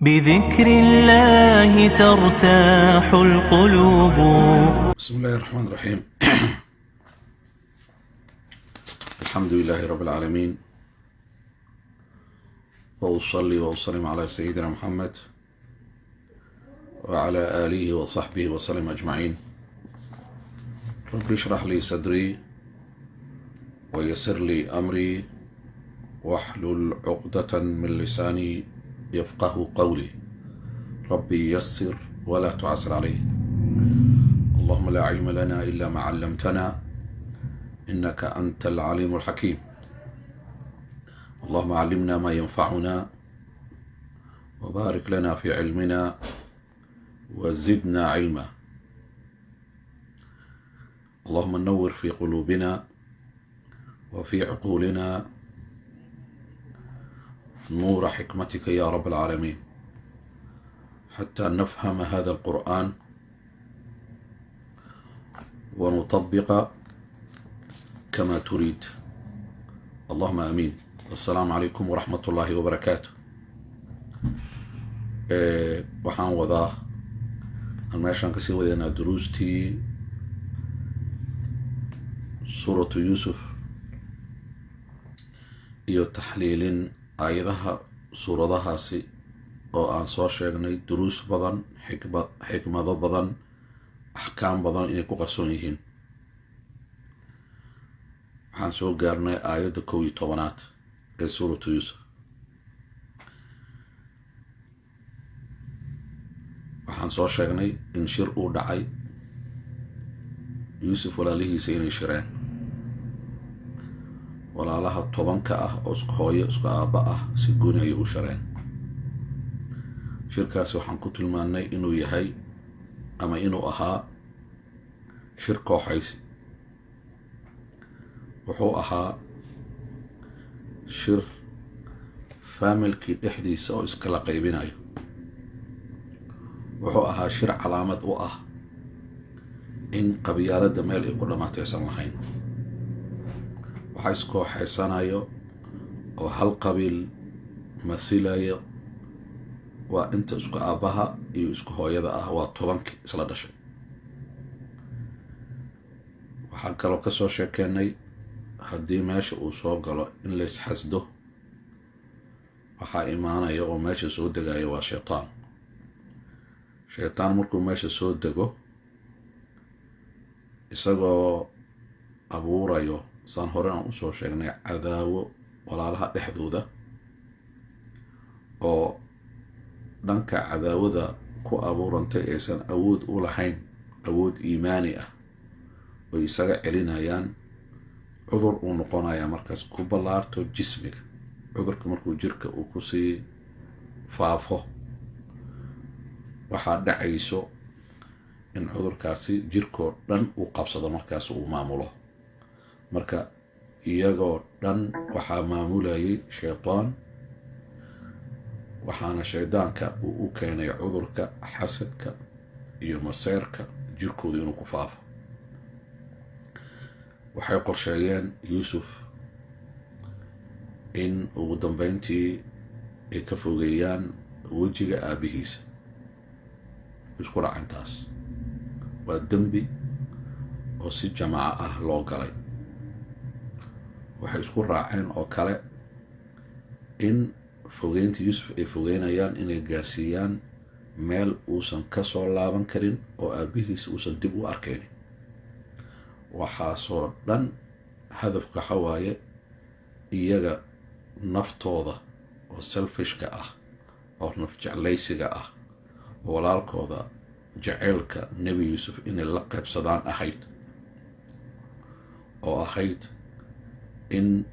بذكر الله ترتاح القلوب. بسم الله الرحمن الرحيم. الحمد لله رب العالمين، وأصلي وأسلم على سيدنا محمد وعلى آله وصحبه وسلم أجمعين. رب اشرح لي صدري ويسر لي أمري واحلل عقدة من لساني يفقه قولي. ربي يسر ولا تعسر عليه. اللهم لا علم لنا إلا ما علمتنا إنك أنت العليم الحكيم. اللهم علمنا ما ينفعنا وبارك لنا في علمنا وزدنا علما. اللهم نور في قلوبنا وفي عقولنا نور حكمتك يا رب العالمين، حتى نفهم هذا القرآن ونطبق كما تريد. اللهم آمين. السلام عليكم ورحمة الله وبركاته. waxaan wadaa aan meeshaan kasii wadaynaa duruustii suuratu yuusuf iyo taxliilin aayadaha suuradahaasi oo aan soo sheegnay duruus badan, xikmado badan, axkaam badan inay ku qarsoon yihiin. waxaan soo gaarnay aayadda 11 ee suuratu yuusuf. waxaan soo sheegnay in shir uu dhacay, yuusuf walaalihiisa inay shireen, walaalaha 10 ah oo isku hooyo isku aabba ah si gooni ayay u shireen. shirkaasi waxaan ku tilmaannay inuu yahay ama inuu ahaa shir kooxaysi. wuxuu ahaa shir faamilkii dhexdiisa oo iskala qaybinayo. wuxuu ahaa shir calaamad u ah in qabyaaladda meel ay ku dhammaataysan lahayn. waxaa iskooxaysanayo oo hal qabiil masilayo waa inta isku aabbaha iyo isku hooyada ah, waa 10 isla dhashay. waxaan kaloo ka soo sheekeynay haddii meesha uu soo galo in la isxasdo, waxaa imaanaya oo meesha soo degayo waa shaytaan. shaytaan markuu meesha soo dego, isagoo abuurayo saan hore aan usoo sheegnay cadaawo walaalaha dhexdooda, oo dhanka cadaawada ku abuurantay aysan awood u lahayn, awood iimaani ah, oy isaga celinayaan. cudur uu noqonayaa markaas ku ballaarto jismiga. cudurka markuu jirka uu kusii faafo, waxaa dhacayso in cudurkaasi jirkoo dhan uu qabsado, markaas uu maamulo. marka iyagoo dhan waxaa maamulayay shaytaan, waxaana shaydaanka uu u keenay cudurka xasadka iyo maseyrka jirkooda inuu ku faafo. waxay qorsheeyeen yuusuf in ugu dambeyntii ay ka fogeeyaan wejiga aabbihiisa. isku raacintaas waa dembi oo si jamaaco ah loo galay. waxay isku raaceen oo kale in fogeynta yuusuf ay fogeynayaan inay gaarsiiyaan meel uusan ka soo laaban karin oo aabbihiisa uusan dib u arkayn. waxaasoo dhan hadafka waxa waaye iyaga naftooda oo selfishka ah, oo naf jeclaysiga ah, oo walaalkooda jaceylka nebi yuusuf inay la qaybsadaan ahayd, oo ahayd in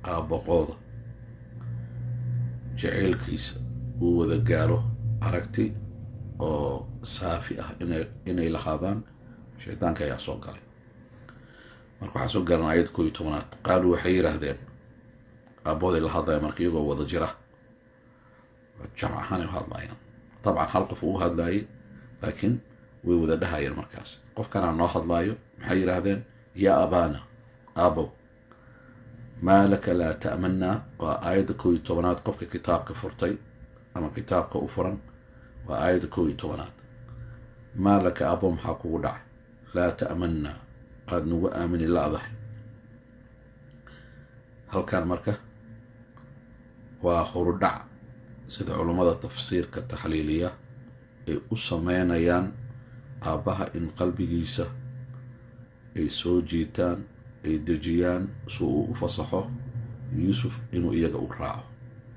aabbaqooda jaceylkiisa uu wada gaaro aragti oo saafi ah inay lahaadaan. shaydaanka ayaa soo galay. marka waxaa soo gaaran aayad 11. qaaluu waxay yidhaahdeen, aabbooday la hadlaya marka iyagoo wada jira, jamc ahaanay u hadlayaan. dabcan hal qof uu hadlaayay, laakiin way wada dhahayeen. markaas qofkanaa noo hadlaayo. maxay yidhaahdeen? yaa abaana, aabow, maa laka laa ta'manaa. waa aayadda 11 qofka kitaabka furtay أما كتابك أفرا وآية كوي توانات ما لك أبو محاكو ودع لا تأمنا قد نو آمن الله ضح هل كان مركه وخردع سيد علماء التفسير كالتحليلية اي أسمين ايان آبها إن قلبي جيسة اي سو جيتان اي دجيان سوء فصحه يوسف إنو إياك أقرأه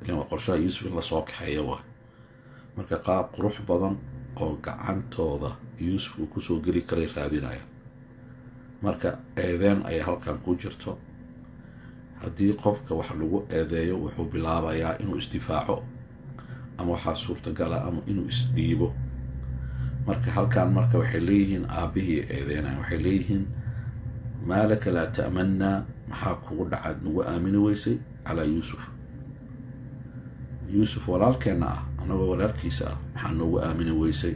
لما قرشاه يوسف إلا صوك حيوه مركا قاب قروح بضن أو قعان توضا يوسف وكسو قري كري رادينايا مركا ايذان اي هالكان كوجرتو haddii qofka wax lagu eedeeyo wuxuu bilaabayaa inuu isdifaaco ama waxaa suurtagala ama inuu isdhiibo marka halkaan marka waxay leeyihiin aabihii eedeynaya waxay leeyihiin maalaka laa ta'manna maxaa kugu dhacaad nagu aamini weysay calaa yuusuf walaalkeenna ah anagoo walaalkiisa ah maxaa noogu aamini weysay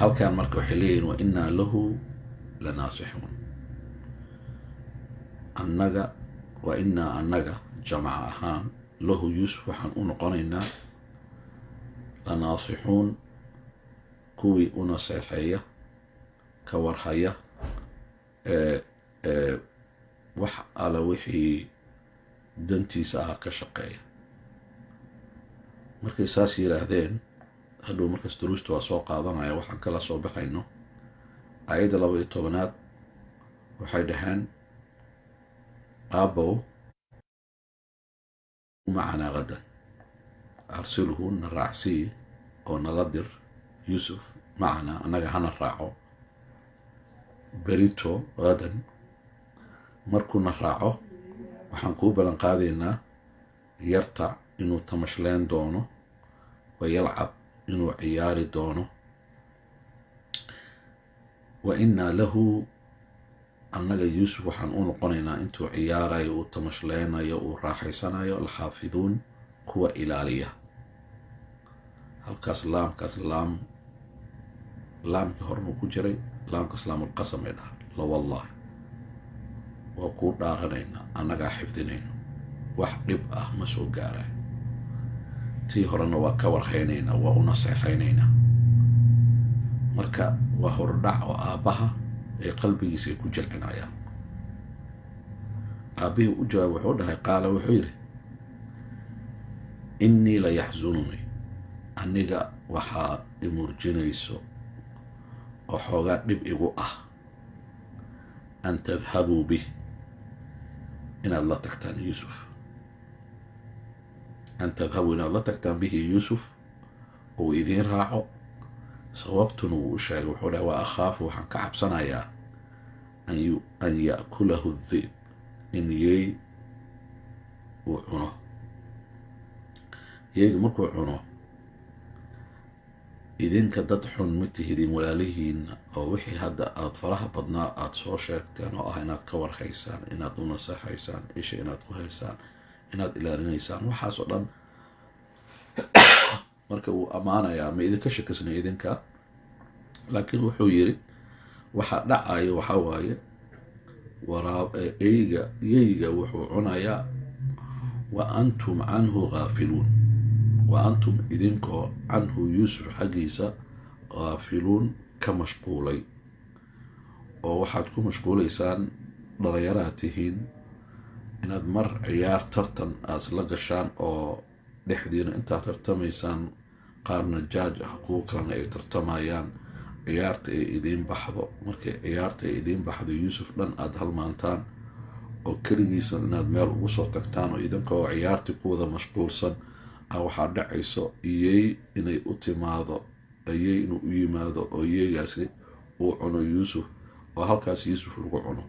halkaan marka waxay leeyihiin wa innaa lahu lanaasixuun annaga wa innaa annaga jamaca ahaan lahu yuusuf waxaan u noqonaynaa lanaasixuun kuwii u naseexeeya ka warhaya wax alla wixii dantiisa ah ka shaqeeya markay saas yiraahdeen hadhow markaas duruusta waa soo qaadanaya waxaan kala soo baxayno aayadda 12 waxay dhaheen أبو معنا غدا أرسله نرعسي أو نغدر يوسف معنا أنا هنرعه بريتو غدا مركو نرعه وحنكوب لنقاذينا يرتع إنو تمشلين دونه ويلعب إنو عياري دونه وإنا له annaga yuusuf waxaan u noqonaynaa intuu ciyaarayo uu tamashlaynayo uu raaxaysanayo alxaafiduun kuwa ilaaliya halkaas laamkii hormuu ku jiray laamkaas laamulqasam ay dhaha la wallaahi waa kuu dhaaranaynaa annagaa xifdinayno wax dhib ah ma soo gaarayo tii horena waa ka warhaynaynaa waa u naseexaynaynaa marka waa hordhac oo aabbaha ay qalbigiisa ay ku jilcinayaan aabihii u jawaab wuxuu dhahay qaala wuxuu yidhi innii la yaxzununii aniga waxaa imurjinayso oo xoogaa dhib igu ah an tadhabuu bih inaad la tagtaan yuusuf an tadhabuu inaad la tagtaan bihi yuusuf uu idiin raaco sababtuna wuu u sheegay wuxuu dhahay waa akhaafu waxaan ka cabsanayaa an ya'kulahu dhi'b in yeey uu cuno yeeyga markuu cuno idinka dad xun ma tihidin walaalihiinna oo wixii hadda aad faraha badnaa aad soo sheegteen oo ah inaad ka warhaysaan inaad u naseexaysaan isha inaad ku haysaan inaad ilaalinaysaan waxaas oo dhan marka wuu ammaanayaa ma idinka shakisnay idinka laakiin wuxuu yidhi waxa dhacayo waxa waaye yeyga wuxuu cunayaa wa antum canhu gaafiluun wa antum idinkoo canhu yuusuf xaggiisa gaafiluun ka mashquulay oo waxaad ku mashquulaysaan dhalinyaraad tihiin inaad mar ciyaar tartan aad la gashaan oo dhexdiina intaad tartamaysaan qaarna jaaj ah kuwa kalena ay tartamayaan ciyaarta ay idiin baxdo markay ciyaarta ay idiin baxdo yuusuf dhan aad halmaantaan oo keligiisa inaad meel ugu soo tagtaan oo idinkoo ciyaartii ku wada mashquulsan waxaa dhacayso iyey inay u timaado iyey inuu u yimaado oo iyegaasi uu cuno yuusuf oo halkaas yuusuf lagu cuno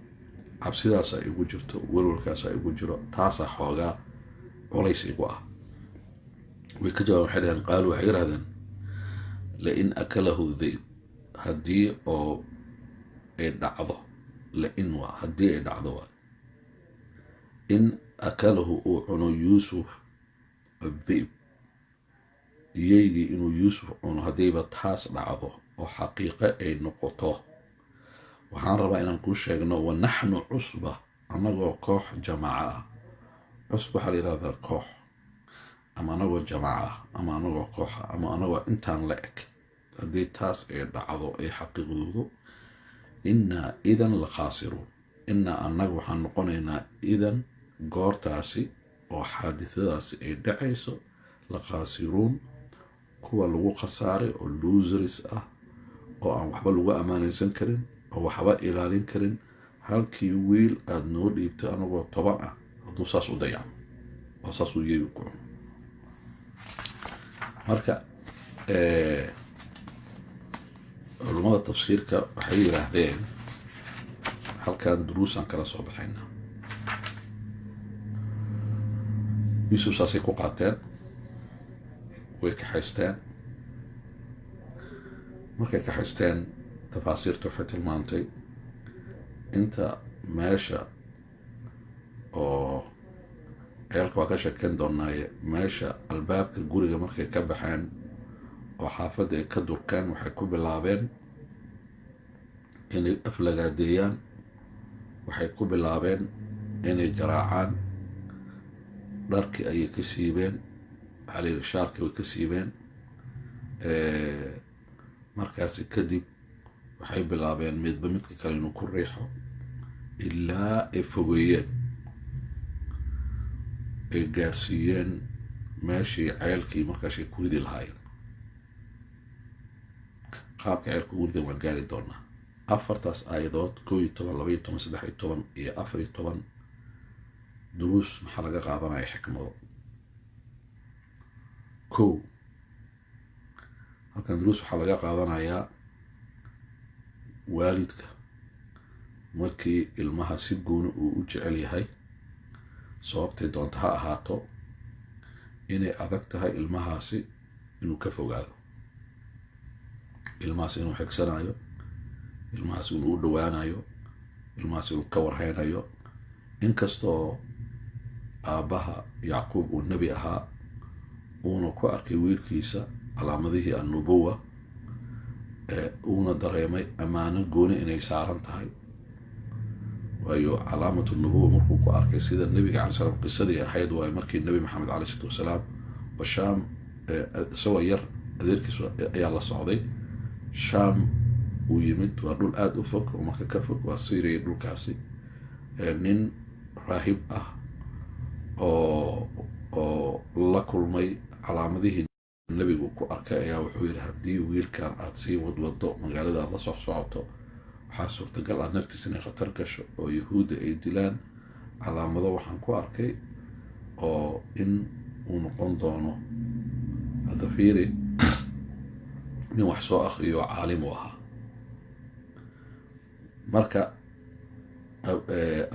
cabsidaasa igu jirto walwalkaasa igu jiro taasaa xoogaa culays igu ah way ka jawaab waxay dhaheen qaalu waxay yidhahdeen lain akalahu dhi'b haddii oo ay dhacdo lain waa haddii ay dhacdo waa in akalahu uu cuno yuusuf الذئب يجي إنه يوسف أنه هديبة تاس بعضه وحقيقة أي نقطة وحان ربا إن نكون شيئا ونحن عصبة أنا كوح جماعة عصبة حالي هذا الكوح ama anagoo jamaaca ama anagoo kooxa ama anagoo intaan la eg haddii taas ay dhacdo ay xaqiiqdoodo innaa idan la khaasiruun innaa annaga waxaan noqonaynaa idan goortaasi oo xaadithadaasi ay dhacayso la khaasiruun kuwa lagu khasaaray oo losers ah oo aan waxba lagu ammaanaysan karin oo waxba ilaalin karin halkii wiil aada noo dhiibtay anagoo 10 ah hadduu saas u dayaco oo saas u yeegi ku cuno marka culummada tafsiirka waxay yidhaahdeen halkan duruusaan kala soo baxaynaa yuusuf saasay ku qaateen way kaxaysteen markay kaxaysteen tafaasiirta waxay tilmaantay inta meesha oo ciyaalka waa ka sheekeyn doonaaye meesha albaabka guriga markay ka baxeen oo xaafadda ay ka durkeen waxay ku bilaabeen inay aflagaadeeyaan waxay ku bilaabeen inay garaacaan dharkii ayay ka siibeen xaliilishaarkii way ka siibeen markaasi kadib waxay bilaabeen midba midka kale inuu ku riixo ilaa ay fogeeyeen ay gaarsiiyeen meeshii ceelkii markaasay ku ridi lahaayeen qaabka ceelka ugu ridan waan gaari doonaa 4taas aayadood 11 12 13 iyo 14 duruus maxaa laga qaadanaya xikmado halkan duruus waxaa laga qaadanayaa waalidka markii ilmaha si gooni uu u jecel yahay sababtay doonta ha ahaato inay adag tahay ilmahaasi inuu ka fogaado ilmahaasi inuu xigsanayo ilmahaasi inuu u dhowaanayo ilmahaasi inuu ka warhaynayo inkastoo aabbaha yacquub uu nebi ahaa uuna ku arkay wiilkiisa calaamadihii annubuwa uuna dareemay ammaano gooni inay saaran tahay waayo calaamatu nubuwa markuu ku arkay sida nebiga calai salaam qisadii ahayd waayo markii nebi maxamed calai salatu wasalaam oo shaam isagoo yar adeerkiisu ayaa la socday shaam uu yimid waa dhul aada u fog oo marka ka fog waa siiriyay dhulkaasi nin raahib ah oo la kulmay calaamadihii nebigu ku arkay ayaa wuxuu yidhi haddii wiilkan aada sii wadwado magaalada aada la socoto waxaa suurtagal ah naftiisa inay khatar gasho oo yahuudda ay dilaan calaamado waxaan ku arkay oo in uu noqon doono hadda fiiri nin wax soo akhriyo caalim u ahaa marka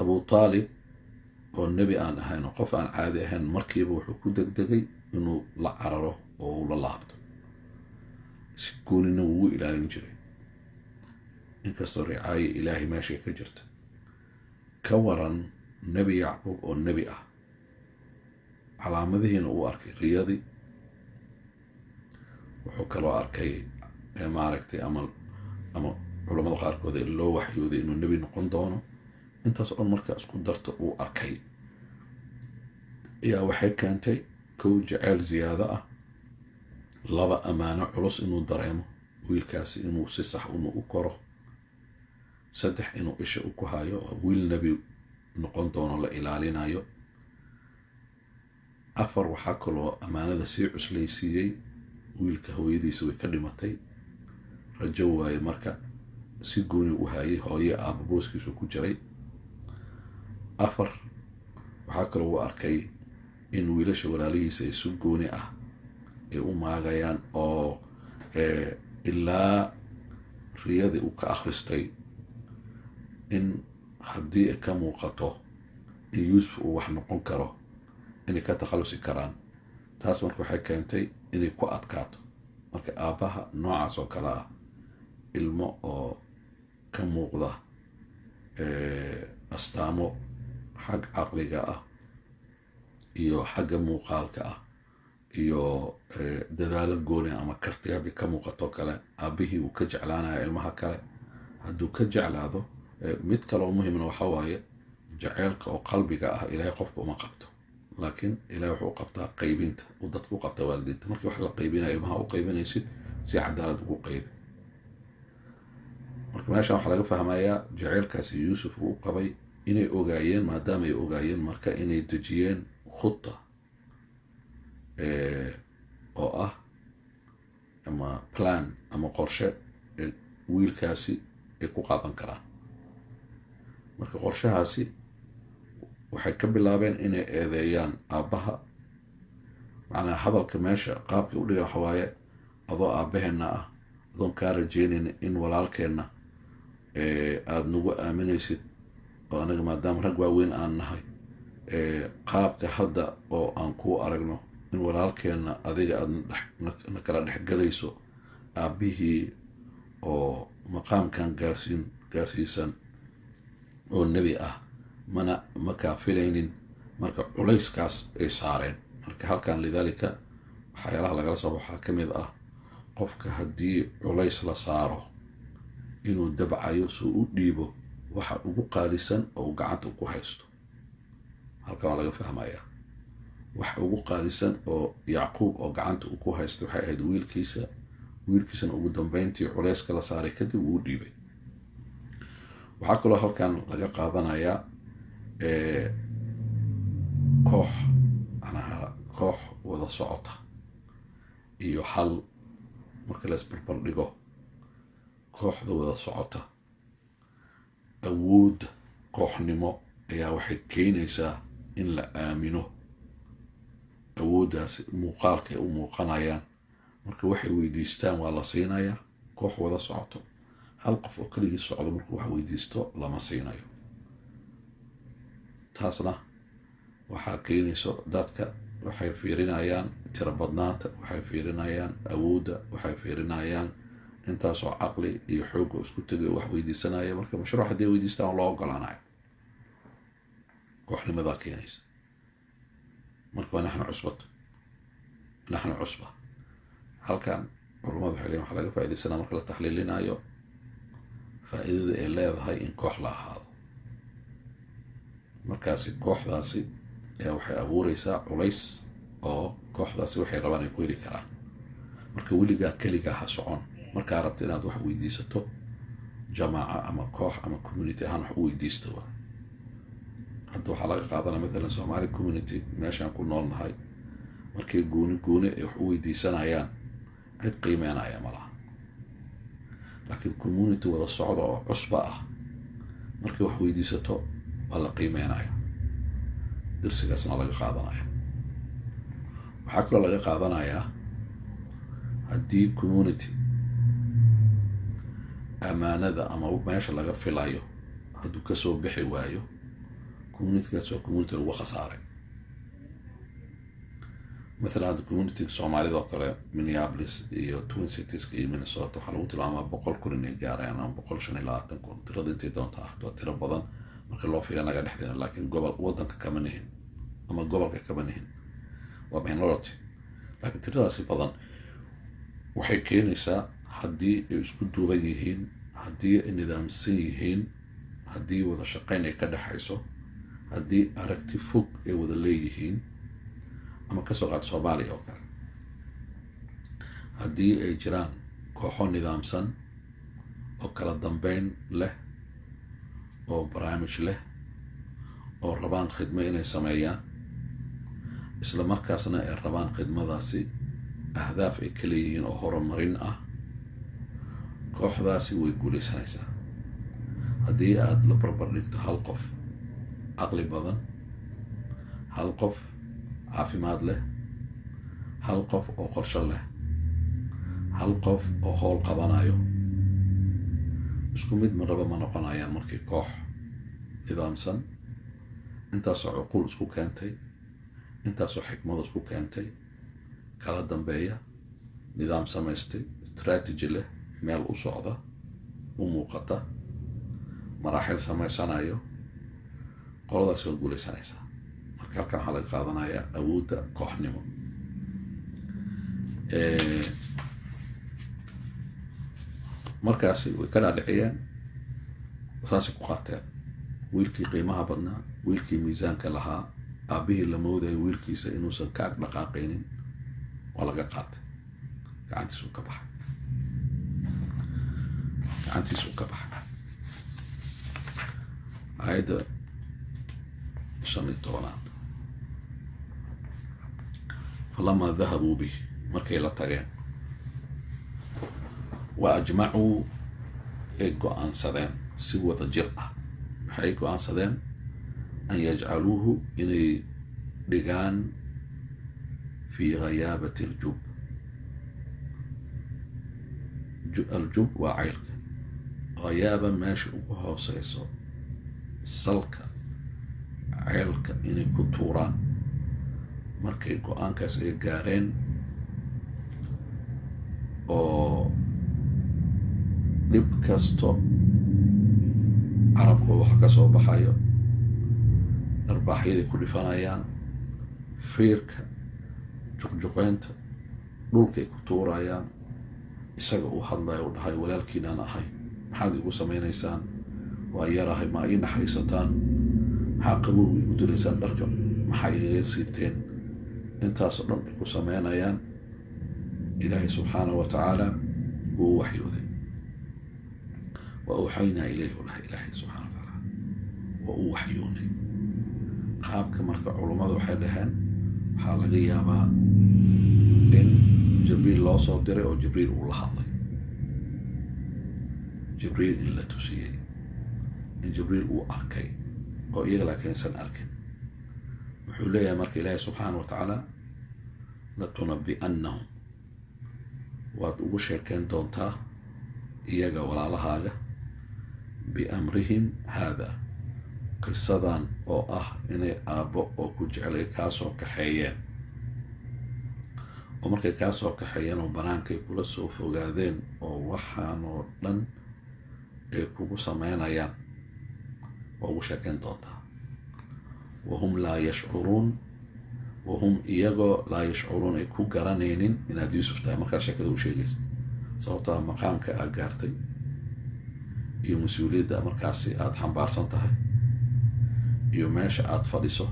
abu taalib oo nebi aan ahayn oo qof aan caadi ahayn markiiba wuxuu ku degdegay inuu la cararo oo uu la laabto si goonina wuu ilaalin jiray inkastoo ricaayo ilaahay meeshay ka jirta ka waran nebi yacquub oo nebi ah calaamadihiina uu arkay riyadii wuxuu kaloo arkay maaragtay ama culamada qaarkood ee loo waxyooday inuu nebi noqon doono intaas oo marka isku darta uu arkay ayaa waxay keentay 1 jacayl ziyaado ah 2 ammaano culus inuu dareemo wiilkaasi inuu si sax u koro 3 inuu isha ku hayo wiil nebi noqon doono la ilaalinayo 4 waxaa kaloo ammaanada sii cuslaysiiyey wiilka hooyadiisa way ka dhimatay rajo waaye marka si gooni u hayay hooye aabba booskiisu ku jiray 4 waxaa kaloo u arkay in wiilasha walaalihiisa ay si gooni ah ay u maagayaan oo ilaa riyadii uu ka akhristay in haddii ay ka muuqato in yuusuf uu wax noqon karo inay ka takhalusi karaan taas marka waxay keentay inay ku adkaato marka aabbaha noocaas oo kale ah ilmo oo ka muuqda astaamo xag caqliga ah iyo xagga muuqaalka ah iyo dadaalo gooni ama karti haddii ka muuqato kale aabbihii uu ka jeclaanaya ilmaha kale hadduu ka jeclaado mid kaloo muhimna waxa waaye jaceylka oo qalbiga ah ilaahay qofka uma qabto laakiin ilahay wuxuu qabtaa qaybinta uu dadka u qabtaa waalidiinta. markii wax la qaybinaya ilmaha u qaybinaysid si cadaalad ugu qaybi. marka meeshaan waxaa laga fahmayaa jaceylkaasi yuusuf uu qabay inay ogaayeen, maadaama ay ogaayeen marka inay dejiyeen khuda oo ah ama plan ama qorshe wiilkaasi ay ku qaadan karaan. marka qorshahaasi waxay ka bilaabeen inay eedeeyaan aabbaha. macnaa hadalka meesha qaabkii u dhiga waxa waaye, adoo aabbaheenna ah, adoon kaa rajeynayna in walaalkeenna aada nagu aaminaysid oo anaga maadaama rag waaweyn aan nahay, qaabka hadda oo aan kuu aragno in walaalkeenna adiga aada na kala dhexgelayso aabbihii oo maqaamkan gaarsiisan oo nebi ah ma kaa filaynin. marka culayskaas ay saareen. marka halkan lidaalika waxyaalaha lagala soo waxaa ka mid ah qofka haddii culays la saaro inuu dabcayo soo u dhiibo waxa ugu qaalisan oo gacanta ku haysto. halkan waa laga fahmayaa waxa ugu qaalisan oo yacquub oo gacanta uu ku haysto waxay ahayd wiilkiisana ugu dambeyntii culayska la saaray kadib uu dhiibay. waxaa kaloo halkan laga qaadanayaa koox wada socota iyo hal. marka la isbarbar dhigo kooxda wada socota, awoodda kooxnimo ayaa waxay keenaysaa in la aamino awooddaasi muuqaalka ay u muuqanayaan. marka waxay weydiistaan waa la siinayaa. koox wada socoto, hal qof oo keligii socdo markuu wax weydiisto lama siinayo. taasna waxaa keenayso dadka waxay fiirinayaan tiro badnaanta, waxay fiirinayaan awoodda, waxay fiirinayaan intaasoo caqli iyo xoogga isku tegay wax weydiisanaya. marka mashruuc haddii weydiistaan loo ogolaanayo, kooxnimadaa keenaysa. marka waa naxnu cusba. halkan culamadu waxay leeyihin waxaa laga faaidaysanaa marka la taxliilinayo faa'iidada ay leedahay in koox la ahaado. markaasi kooxdaasi ayaa waxay abuureysaa culays oo kooxdaasi waxay rabaan ay ku heli karaan. marka weligaa keligaa ha socon. markaa rabta inaad wax weydiisato jamaaca ama koox ama community ahaan wax u weydiista waa. hadda waxaa laga qaadanaa matalan Somali community meeshaan ku nool nahay, markay gooni ay wax u weydiisanayaan cid qiimeynaya ma laha. laakiin community wada socda oo cusba ah markay wax weydiisato waa la qiimeynaya. darsigaasna laga qaadanaya. waxaa kaloo laga qaadanayaa haddii community amaanada ama meesha laga filayo hadduu kasoo bixi waayo, communitygaas waa community lagu khasaaray. مثلا هذا community Soomaalida oo kale Minneapolis iyo Twin Cities iyo Minnesota waxaa lagu tilmaamaa 100 kun inay gaarayaan ama 125 kun. tirada intay doonta ah waa tiro badan marka loo fiiriyo naga dhexdeena, laakiin wadanka kama nihin ama gobolka kama nihin, waa minority. laakiin tiradaasi badan waxay keenaysaa haddii ay isku duuban yihiin, haddii ay nidaamsan yihiin, haddii wada shaqayn ay ka dhaxayso, haddii aragti fog ay wada leeyihiin. ama kasoo qaad Soomaaliya oo kale, haddii ay jiraan kooxo nidaamsan oo kala dambeyn leh oo barnaamij leh oo rabaan khidmo inay sameeyaan, isla markaasna ay rabaan khidmadaasi ahdaaf ay ka leeyihiin oo horumarin ah, kooxdaasi way guulaysanaysaa. haddii aad la barbar dhigto hal qof caqli badan, hal qof caafimaad leh, hal qof oo qorshe leh, hal qof oo howl qabanayo, isku mid maraba ma noqonayaan. markii koox nidaamsan intaasoo cuquul isku keentay, intaasoo xikmad isku keentay, kala dambeeya, nidaam samaystay, strategy leh, meel u socda, u muuqata, maraaxil samaysanayo, qoladaas waa guulaysanaysaa. marka halkan waxaa laga qaadanayaa awoodda kooxnimo. markaasi way ka dhaadhiciyeen, saasay ku qaateen. wiilkii qiimaha badnaa, wiilkii miisaanka lahaa, aabihii la moodayo wiilkiisa inuusan ka ag dhaqaaqaynin waa laga qaatay, gacantiisuu ka baxay. aayadda 15 falamaa dahabuu bih, markay la tageen, wa ajmacuu ay go-aansadeen si wada jir ah. maxay go-aansadeen? an yajcaluuhu inay dhigaan fii ghayaabati aljub. aljub waa caylka, ghayaaba meesha ugu hooseyso salka ceelka inay ku tuuraan. markay go-aankaas ay gaareen oo dhib kasto carabka waxa ka soo baxayo, dharbaaxyaday ku dhifanayaan, fiirka, juqjuqeynta, dhulkay ku tuurayaan. isaga uu hadlayo u dhahay walaalkiinaan ahay, maxaad igu samaynaysaan? waa yarahay, ma ii naxariisataan? maxaa qabow igu dilaysaan? dharka maxaa igaga siibteen? intaasoo dhan ay ku samaynayaan. ilaahay subxaanahu wa tacaala wuu waxyooday. wa awxaynaa ilayhi ulaha ilaahay subxana wa tacaala waa uu waxyoonay. qaabka marka culummadu waxay dhaheen waxaa laga yaabaa in jibriil loo soo diray oo jibriil uu la hadlay, jibriil in la tusiyey, in jibriil uu arkay oo iyaga laakiin aysan arkin. wuxuu leeyahay marka ilaahay subxaana wa tacaala latunabbi'annahum, waad ugu sheekeen doontaa iyaga walaalahaaga biamrihim haada, qisadan oo ah inay aabbo oo ku jeclay kaa soo kaxeeyeen, oo markay kaa soo kaxeeyeen oo banaankay kula soo fogaadeen oo waxaanoo dhan ay kugu samaynayaan, waa ugu sheekeen doontaa. wahum laa yashcuruun, wahum iyagoo laa yashcuruun ay ku garanaynin inaad yuusuf tahay markaad sheekada u sheegaysa. sababtaa maqaamka aad gaartay iyo mas-uuliyadda markaasi aad xambaarsan tahay iyo meesha aad fadhiso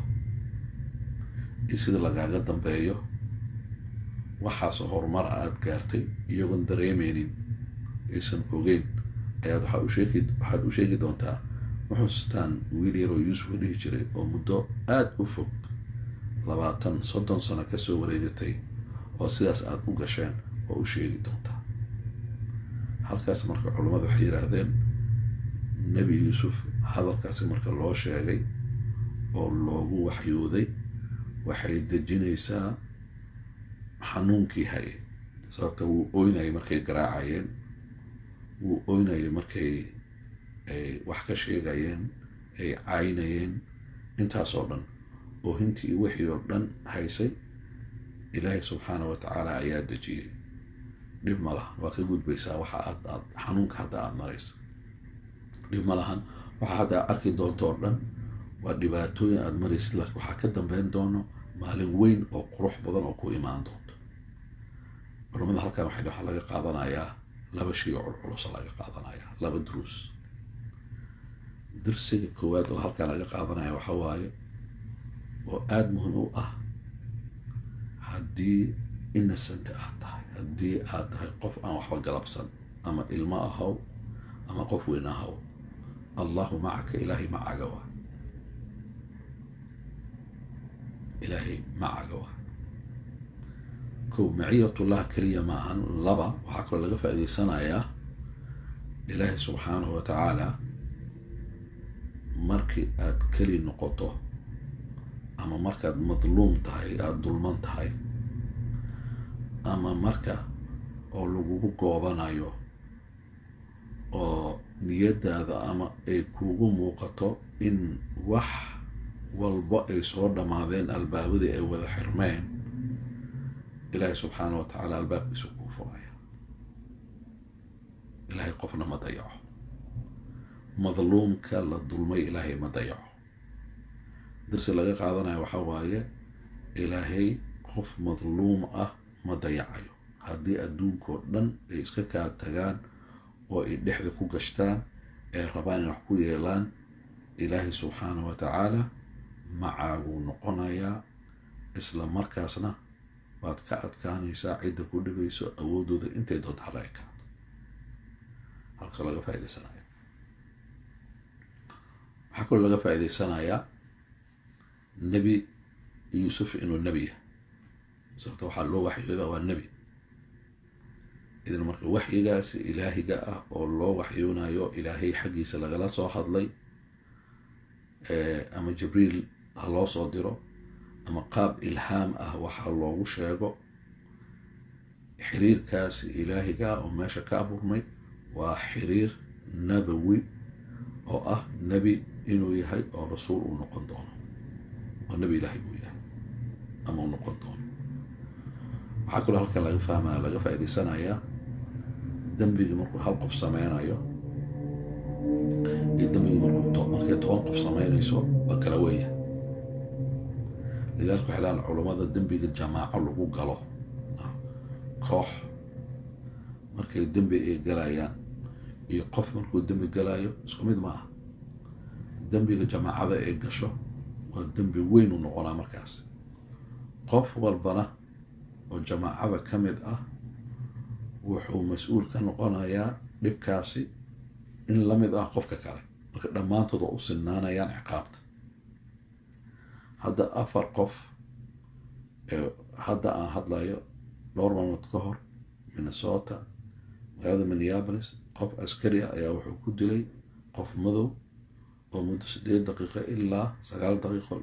iyo sida lagaaga dambeeyo, waxaasoo horumar aad gaartay iyagoon dareemaynin, aysan ogeyn, ayaad waxaad u sheegi doontaa. waxustaan wiil yaroo yuusuf u dhihi jiray oo muddo aad u fog 20-30 sano ka soo wareegatay oo sidaas aad u gasheen oo u sheegi doontaa. halkaas marka culummadu waxay yidhaahdeen nebi yuusuf hadalkaasi marka loo sheegay oo loogu waxyooday waxay dejinaysaa xanuunkii hayay. sababta wuu ooynayay markay garaacayeen, wuu ooynayay markay ay wax ka sheegayeen, ay caynayeen. intaasoo dhan oo hintii wixii oo dhan haysay ilaahay subxaana wa tacaala ayaa dejiyey. dhib ma lahan, waa ka gudbaysaa waxa aad xanuunka hadda aad maraysa. dhib ma lahan, waxa hadda aad arki doonto oo dhan waa dhibaatooyin aad maraysid, laakiin waxaa ka dambeyn doono maalin weyn oo qurux badan oo ku imaan doonto. culamada halkan waxaa laga qaadanayaa 2 shay oo culculus laga qaadanayaa, 2 duruus. درسك كواد وهالكان laga qaadanaya waxa waaye oo aad muhiim u ah, haddii innocent aad tahay, haddii aad tahay qof aan waxba galabsan, ama ilmo ahaw ama qof weyn ahaw, allahu macaka, ilaahay macaga waa, ilaahay macaga waa. kow, maciyatullah keliya ma ahan. 2, waxaa kaloo laga faa'iidaysanayaa ilaahay subxaanahu wa tacaala markii aad keli noqoto ama markaad madluum tahay, aad dulman tahay, ama marka oo lagugu goobanayo oo niyadaada ama ay kugu muuqato in wax walba ay soo dhammaadeen, albaabadii ay wada xirmeen, ilaahay subxaana wa tacaala albaabkiisu kuu furaya. ilaahay qofna ma dayaco, madluumka la dulmay ilaahay ma dayaco. darsi laga qaadanayo waxa waaye ilaahay qof madluum ah ma dayacayo. haddii adduunkoo dhan ay iska kaa tagaan oo ay dhexda ku gashtaan ay rabaan in wax ku yeelaan, ilaahay subxaana wa tacaala macaagu noqonayaa, isla markaasna waad ka adkaanaysaa cidda ku dhibayso awoodooda intay doonta hala ekaato. halkaas laga faa'iidaysanaya. waxaa kaloo laga faa'iidaysanayaa nebi yuusuf inuu nebi yahay, sababta waxaa loo waxyooda waa nebi. idan marka waxyigaasi ilaahiga ah oo loo waxyoonayo ilaahay xaggiisa lagala soo hadlay, ama jibriil ha loo soo diro ama qaab ilhaam ah waxaa loogu sheego, xiriirkaasi ilaahiga ah oo meesha ka abuurmay waa xiriir nabawi oo ah nebi inuu yahay oo rasuul uu noqon doono, oo nebi ilaahay uu yahay ama uu noqon doono. waxaa kaloo halkan laga faa'iidaysanayaa dembigii markuu hal qof sameynayo iyo dembigii markay 10 qof sameynayso waa kala weya. lidaalika waxay leedahay culammada dembiga jamaaco lagu galo, koox markay dembi ay galayaan iyo qof markuu dembi galayo isku mid ma ah. dembiga jamaacada ay gasho waa dembi weyn u noqonaa markaas. qof walbana oo jamaacada ka mid ah wuxuu mas-uul ka noqonayaa dhibkaasi in la mid ah qofka kale, marka dhammaantood waa u sinaanayaan ciqaabta. hadda 4 qof hadda aan hadlayo dhowr maalmood ka hor Minnesota, magaalada Minneapolis, qof askari ah ayaa wuxuu ku dilay qof madow oo muddo 8 daqiiqo ilaa 9 daqiiqo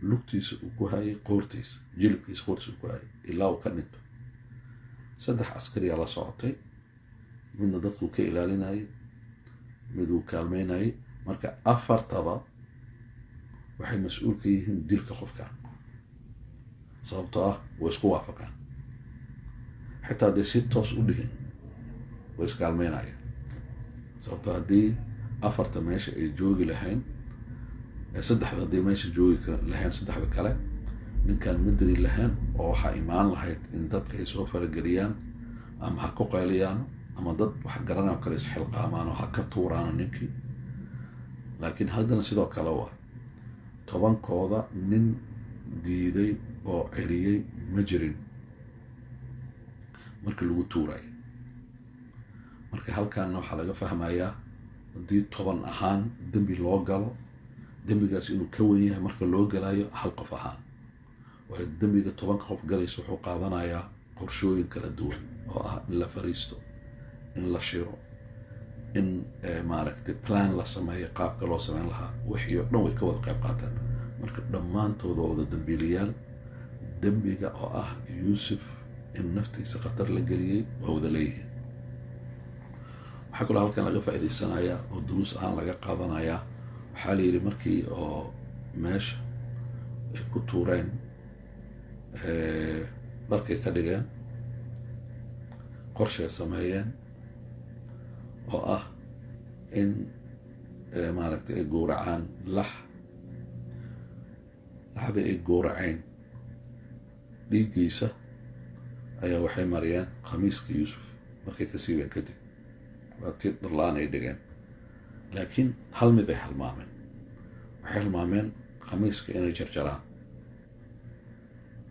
lugtiisa uu ku hayay qoortiisa, jilibkiisa qoortiisa uu ku hayay ilaa uu ka dhinto. 3 askari ayaa la socotay, midna dadku ka ilaalinayay, mid uu kaalmeynayay. marka 4taba waxay mas-uul ka yihiin dilka qofkan, sababtoo ah way isku waafaqaan. xitaa hadday si toos u dhihin way iskaalmeynayaan, sababtoo haddii 4ta meesha ay joogi lahayn, 3 hadday meesha joogi lahayn 3 kale ninkaan ma diri lahayn, oo waxaa imaan lahayd in dadka ay soo farageliyaan ama ha ku qayliyaan ama dad wax garanaya kale isxilqaamaan oo ha ka tuuraano ninkii. laakiin haddana sidoo kale waa 10kooda nin diiday oo celiyey ma jirin markii lagu tuurayo. marka halkaana waxaa laga fahmayaa haddii 10 ahaan dembi loo galo, dembigaas inuu ka wen yahay marka loo galayo 1 qof ahaan. waayo dembiga 10 qof galaysa wuxuu qaadanayaa qorshooyin kala duwan oo ah in la fariisto, in la shiro, in maaragtay plan la sameeyo qaabka loo sameyn lahaa. wixii oo dhan way ka wada qayb qaataan. marka dhammaantooda wada dambiilayaal, dembiga oo ah yuusuf in naftiisa khatar la geliyey waa wada leeyihiin. waxaa kaloo halkan laga faa'iidaysanayaa oo duruus ahaan laga qaadanayaa, waxaa la yidhi markii oo meesha ay ku tuureen dharkay ka dhigeen, qorshay sameeyeen oo ah in maaragtay ay gowracaan laxdii ay gowraceen dhiiggiisa ayaa waxay mariyeen khamiiska yuusuf markay ka siibeen kadib. waa tii dharla-aan ay dhigeen, laakiin hal mid ay halmaameen. waxay halmaameen khamiiska inay jarjaraan.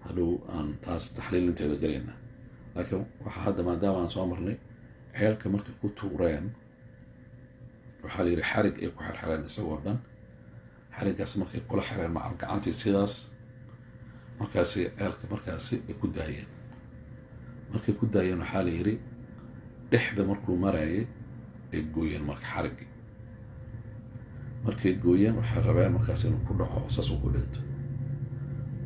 hadhow aan taas taxliilinteeda gelaynaa, laakiin waxaa hadda maadaama aan soo marnay ceelka markay ku tuureen waxaa la yidhi xarig ay ku xirxireen isagoo dhan. xariggaas markay kula xireen macal gacantii sidaas, markaasi ceelka markaasi ay ku daayeen. markay ku daayeen waxaa la yidhi dhexda markuu marayay ay gooyeen marka xariggii. markay gooyeen waxay rabeen markaas inuu ku dhaco saas uu ku dhinto.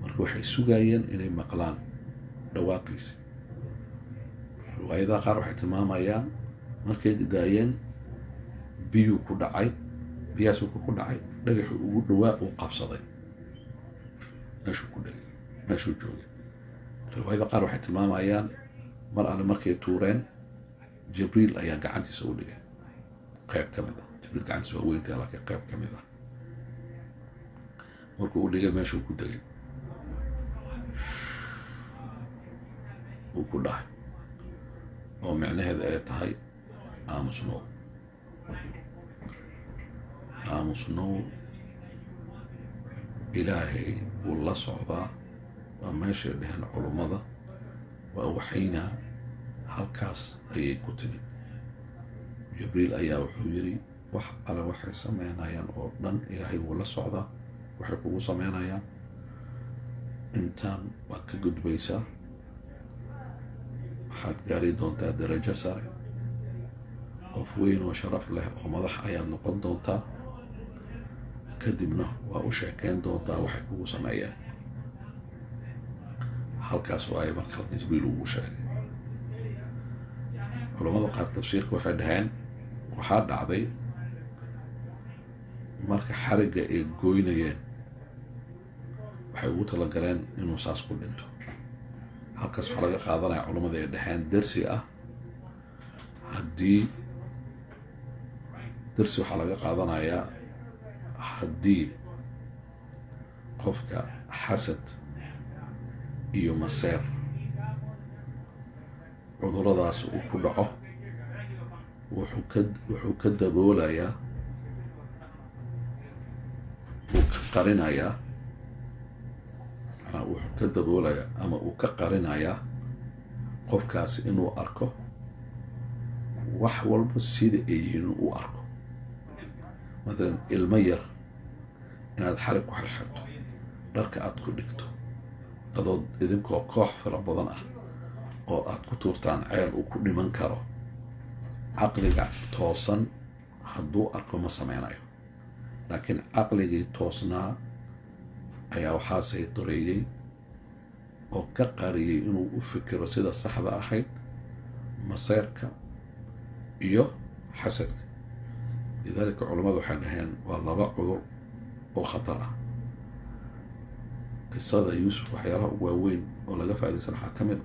marka waxay sugayeen inay maqlaan dhawaaqiisi. riwaayadaha qaar waxay tilmaamayaan markay daayeen biyuu ku dhacay, biyahaas markuu ku dhacay dhagaxii ugu dhawaa uu qabsaday meeshuu ku dhagay, meeshuu joogay. riwaayadaha qaar waxay tilmaamayaan mar alle markay tuureen jibriil ayaa gacantiisa u dhigay qayb ka mid ah. jibriil gacantiisa waa weyntahay laakiin qayb ka mid ah markuu u dhigay meeshuu ku degay uu ku dhahay, oo micnaheeda ay tahay aamusnow. إلهي والله صعدا وماشي لهن علمضة وأوحينا هالكاس أي كتب جبريل أيا وحيري على وحي سمعنا يان أردن إلهي والله صعدا وحكو سمعنا يان إنتان وكجد بيسا waxaad gaari doontaa darajo sare qof weyn oo sharaf leh oo madax ayaad noqon doontaa kadibna waa u sheekayn doontaa waxay kugu sameeyeen halkaas waaye marka halka jibriil ugu sheegay culamada qaar tafsiirka waxay dhaheen waxaa dhacday marka xarigga ay gooynayeen waxay ugu talagaleen inuu saas ku dhinto halkaas waxaa laga qaadanaya culamada ay dhaheen darsi ah waxaa laga qaadanayaa haddii qofka xasad iyo maseer cuduradaas uu ku dhaco wuxuu ka daboolayaa uu ka qarinayaa wuxuu ka daboolayaa ama uu ka qarinayaa qofkaasi inuu arko wax walba sida ay yihiin uu arko مثلا المير inaad xarig ku xirxirto dharka aad ku dhigto adoo idinkoo koox fara badan ah oo aad ku tuurtaan ceel uu ku dhiman karo caqliga toosan hadduu arko ma sameynayo laakiin caqligii toosnaa ayaa waxaa saydareeyey oo ka qariyey inuu u fikiro sida saxda ahayd maseerka iyo xasadka لذلك علماء وحنهان والله عذر وخطر قصة يوسف وحياله وين ولا دفع لسان حكمت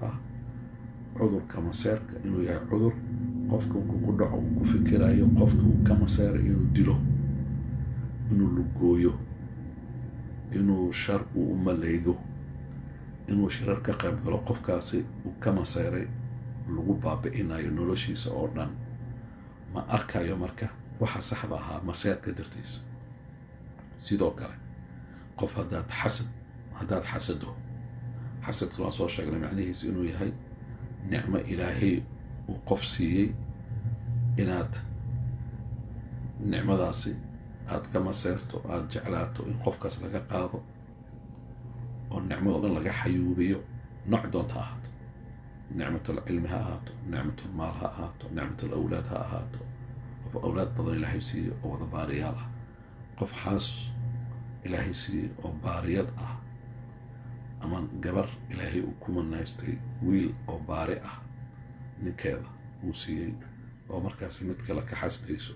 عذر كمسار إنه يا عذر قفكم كقدع وكفكر أيه قفكم كمسار إنه دلو إنه لقويه إنه شر ومليجو إنه شرر كقب لو قف كاسي وكمسار لقوا بإنا ينولشي سأردن ما أركا يوم أركا waxa saxda ahaa maseerka dartiisa sidoo kale qof haddaad xasado xasadka waan soo sheegnay macnihiisu inuu yahay nicmo ilaahay uu qof siiyey inaad nicmadaasi aad ka maseerto aad jeclaato in qofkaas laga qaado oo nicmado dhan laga xayuubiyo nooc doonta ahaato nicmatul cilmi ha ahaato nicmatul maal ha ahaato nicmatul awlaad ha ahaato أولاد بدن إلهي سي أو ضباريات قف حاس إلهي سي أو باريات أمان جبر إلهي وكم الناستي ويل أو بارئة من كذا وسي أو مركز متكلا كحسديسو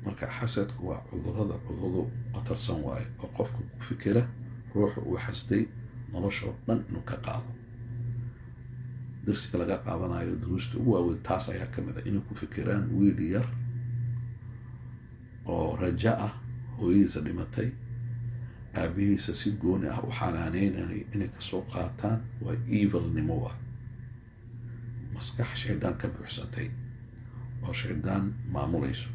مركز حسد هو عذر قطر سنواي أو قفك فكرة روح وحسدي نرشر من نكقاض درسك laga qaadanayo duruusta ugu waaweyn taas ayaa ka mid ah inay ku fikiraan wiil yar oo raja ah hooyadiisa dhimatay aabihiisa si gooni ah u xanaanaynayay inay ka soo qaataan waa evilnimo waa maskax shaydaan ka buuxsantay oo shaydaan maamulayso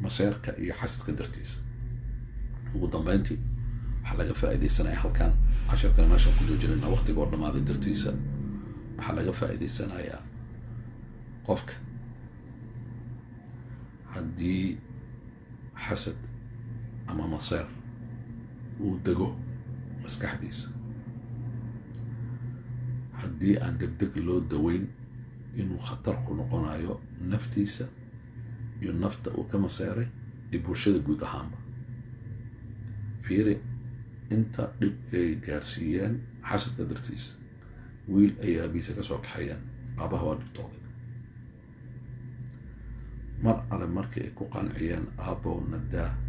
maseerka iyo xasadka dartiisa ugu dambeyntii waxaa laga faa'iidaysanaya halkan casharkan meeshaan ku joojinayna waqtiga oo dhammaaday dartiisa waxaa laga faa'iidaysanayaa qofka haddii xasad ama maseer uu dego maskaxdiisa haddii aan degdeg loo daweyn inuu khatar ku noqonayo naftiisa iyo nafta uu ka maseeray iyo bulshada guud ahaanba fiiri inta dhib ay gaarsiiyeen xasadka dartiisa wiil ay aabihiisa ka soo kaxeeyeen aabaha waa dhibtooday mar alle markii ay ku qanciyeen aabbow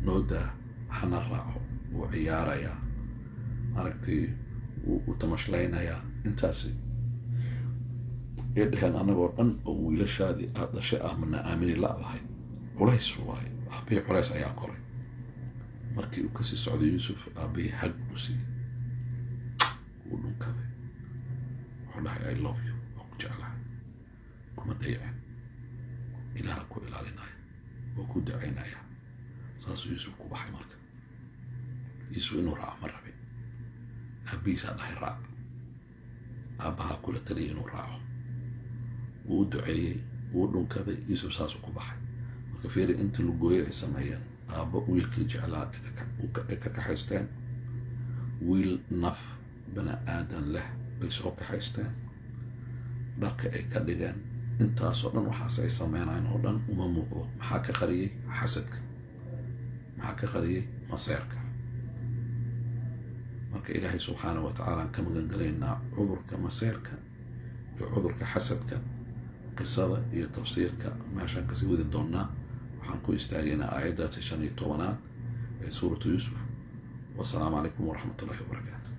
noo daa hana raaco wuu ciyaarayaa aragtii wuu tamashleynayaa intaasi ay dhaheen annagoo dhan oo wiilashaadii aad dhashay ah mana aamini la'dahay culays waaye aabbihii culays ayaa koray markii uu kasii socday yuusuf aabbihii hag buu siiyey wuu dhunkaday I love you وجعلها كما ديعن إلها كو إلالينايا وكو دعينايا ساسو يوسف كو بحي مركب يوسف إنه راع مرة بي أبي سادح راع أبها كل تلي إنه راعه ودعي ودون كذا يوسف ساسو كبحي وكفيري أنت اللي جوية يسميان أبا ويلك جعلا إكاكحيستان ويل نف بنا آدم له بيسوك حيستان دارك أي كدغان intaasoo dhan waxaas ay sameynayaan oo dhan uma muuqdo maxaa ka qariyay xasadka maxaa ka qariyay maseerka marka ilaahay subxaanahu wa tacaala ka magan galaynaa cudurka maseerka iyo cudurka xasadka qisada iyo tafsiirka meeshaan kasii wadi doonnaa waxaan ku istaagaynaa aayaddaasi 15 ee suuratu yuusuf wasalaamu calaykum waraxmatullaahi wabarakaatu